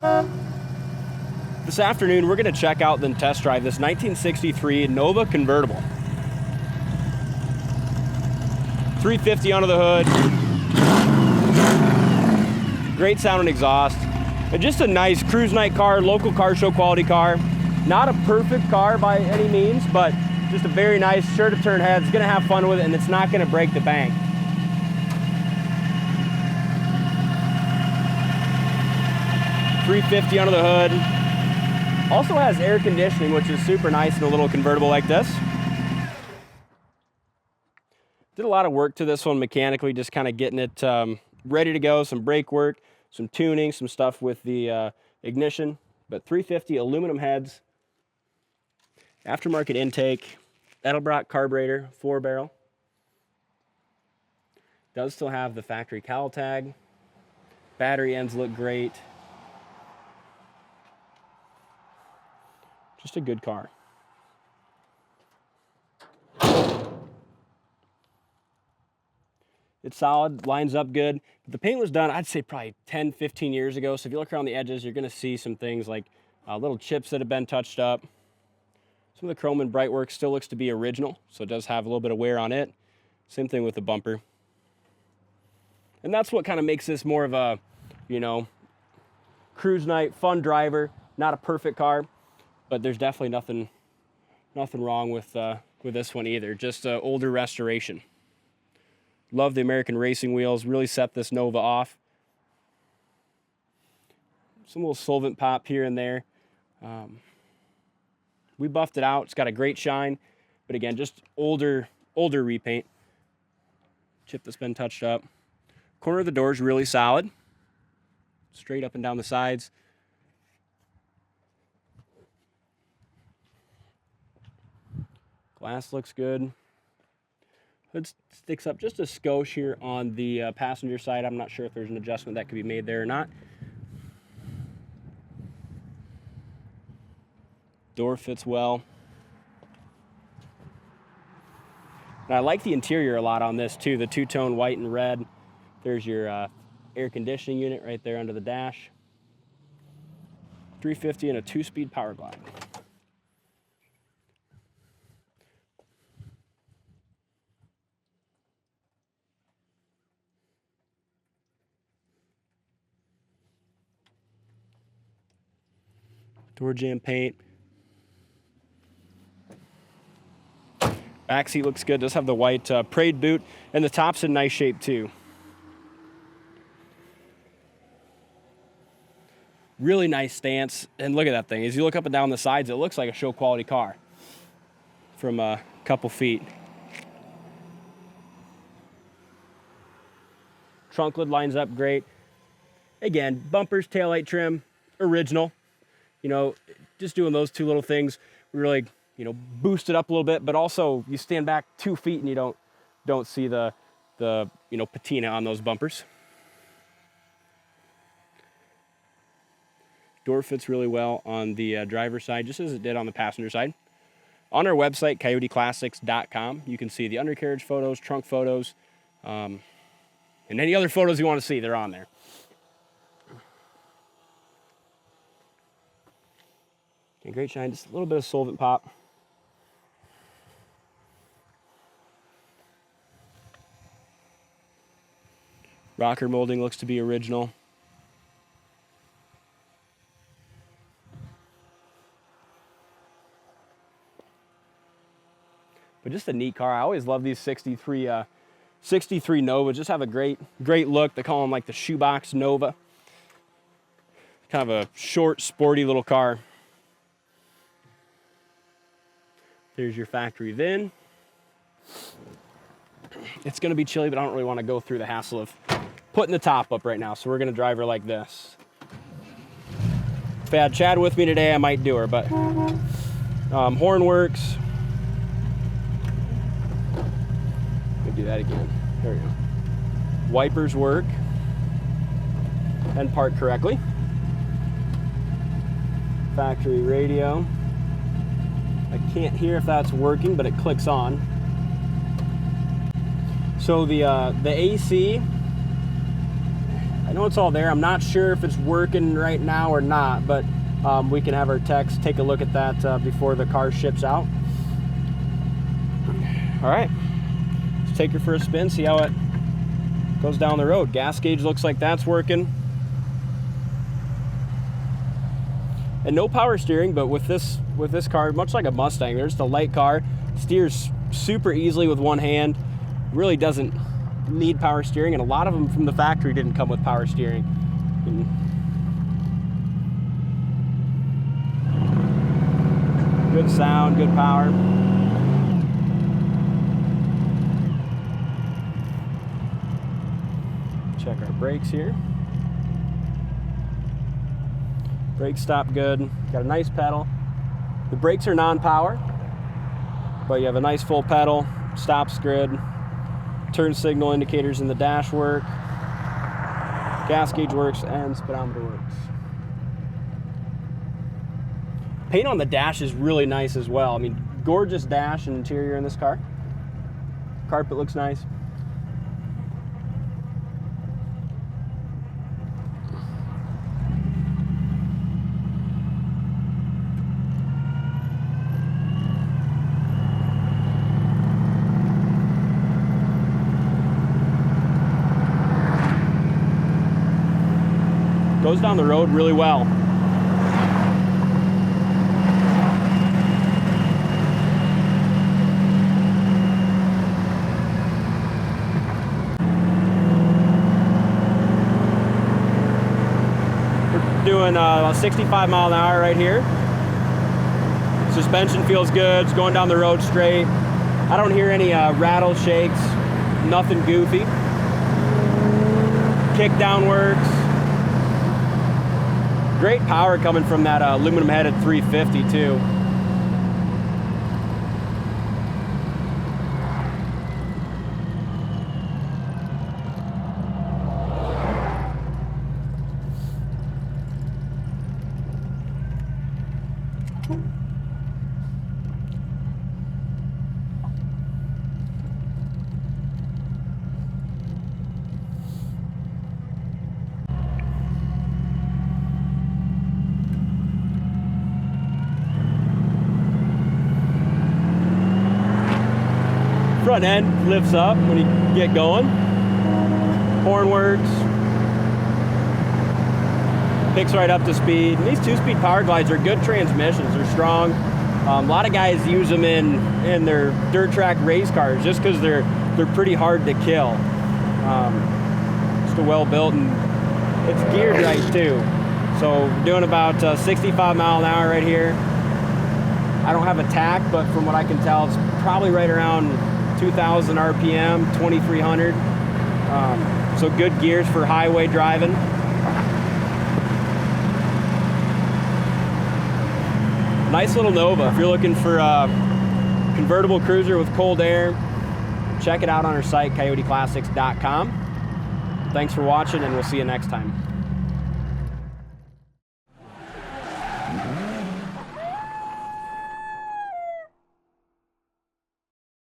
This afternoon, we're going to check out and test drive this 1963 Nova convertible. 350 under the hood. Great sounding exhaust. And just a nice cruise night car, local car show quality car. Not a perfect car by any means, but just a very nice, sure to turn heads. It's going to have fun with it, and it's not going to break the bank. $350 under the hood. Also has air conditioning, which is super nice in a little convertible like this. Did a lot of work to this one mechanically, just kind of getting it ready to go. Some brake work, some tuning, some stuff with the ignition. But 350 aluminum heads, aftermarket intake, Edelbrock carburetor, 4-barrel. Does still have the factory cowl tag. Battery ends look great. Just a good car. It's solid, lines up good. But the paint was done, I'd say probably 10, 15 years ago. So if you look around the edges, you're gonna see some things like little chips that have been touched up. Some of the chrome and bright work still looks to be original, so it does have a little bit of wear on it. Same thing with the bumper. And that's what kind of makes this more of a, you know, cruise night, fun driver. Not a perfect car, but there's definitely nothing wrong with this one either. Just an older restoration. Love the American racing wheels. Really set this Nova off. Some little solvent pop here and there. We buffed it out. It's got a great shine, but again, just older repaint. Chip that's been touched up. Corner of the door is really solid. Straight up and down the sides. Glass looks good. Hood sticks up just a skosh here on the passenger side. I'm not sure if there's an adjustment that could be made there or not. Door fits well. And I like the interior a lot on this too. The two-tone white and red. There's your air conditioning unit right there under the dash. 350 and a 2-speed power glide. Door jamb paint. Back seat looks good. Does have the white Parade boot, and the top's in nice shape too. Really nice stance, and look at that thing. As you look up and down the sides, it looks like a show quality car from a couple feet. Trunk lid lines up great. Again, bumpers, taillight trim, original. You know, just doing those two little things really, you know, boost it up a little bit, but also you stand back 2 feet and you don't see the you know, patina on those bumpers. Door fits really well on the driver's side, just as it did on the passenger side. On our website, coyoteclassics.com, you can see the undercarriage photos, trunk photos, and any other photos you want to see, they're on there. Okay, great shine, just a little bit of solvent pop. Rocker molding looks to be original. But just a neat car. I always love these 63 Novas. Just have a great look. They call them like the shoebox Nova. Kind of a short, sporty little car. There's your factory VIN. It's going to be chilly, but I don't really want to go through the hassle of putting the top up right now, so we're going to drive her like this. If I had Chad with me today, I might do her, but horn works. Let me do that again. There we go. Wipers work and park correctly. Factory radio. I can't hear if that's working, but it clicks on. So the AC, I know it's all there. I'm not sure if it's working right now or not, but we can have our techs take a look at that before the car ships out. All right, let's take her for a spin, see how it goes down the road. Gas gauge looks like that's working. And no power steering, but with this car, much like a Mustang, there's the light car, steers super easily with one hand, really doesn't need power steering, and a lot of them from the factory didn't come with power steering. Good sound, good power. Check our brakes here. Brakes stop good. Got a nice pedal. The brakes are non-power, but you have a nice full pedal. Stops good. Turn signal indicators in the dash work. Gas gauge works and speedometer works. Paint on the dash is really nice as well. I mean, gorgeous dash and interior in this car. Carpet looks nice. Goes down the road really well. We're doing about 65 mile an hour right here. Suspension feels good. It's going down the road straight. I don't hear any rattle shakes, nothing goofy. Kick down works. Great power coming from that aluminum headed 350 too. Front end lifts up when you get going. Horn works. Picks right up to speed. And these 2-speed power glides are good transmissions. They're strong. A lot of guys use them in their dirt track race cars just because they're pretty hard to kill. Just a well built, and it's geared right too. So we're doing about 65 mile an hour right here. I don't have a tach, but from what I can tell, it's probably right around 2,000 RPM, 2,300. So good gears for highway driving. Nice little Nova. If you're looking for a convertible cruiser with cold air, check it out on our site, coyoteclassics.com. Thanks for watching, and we'll see you next time.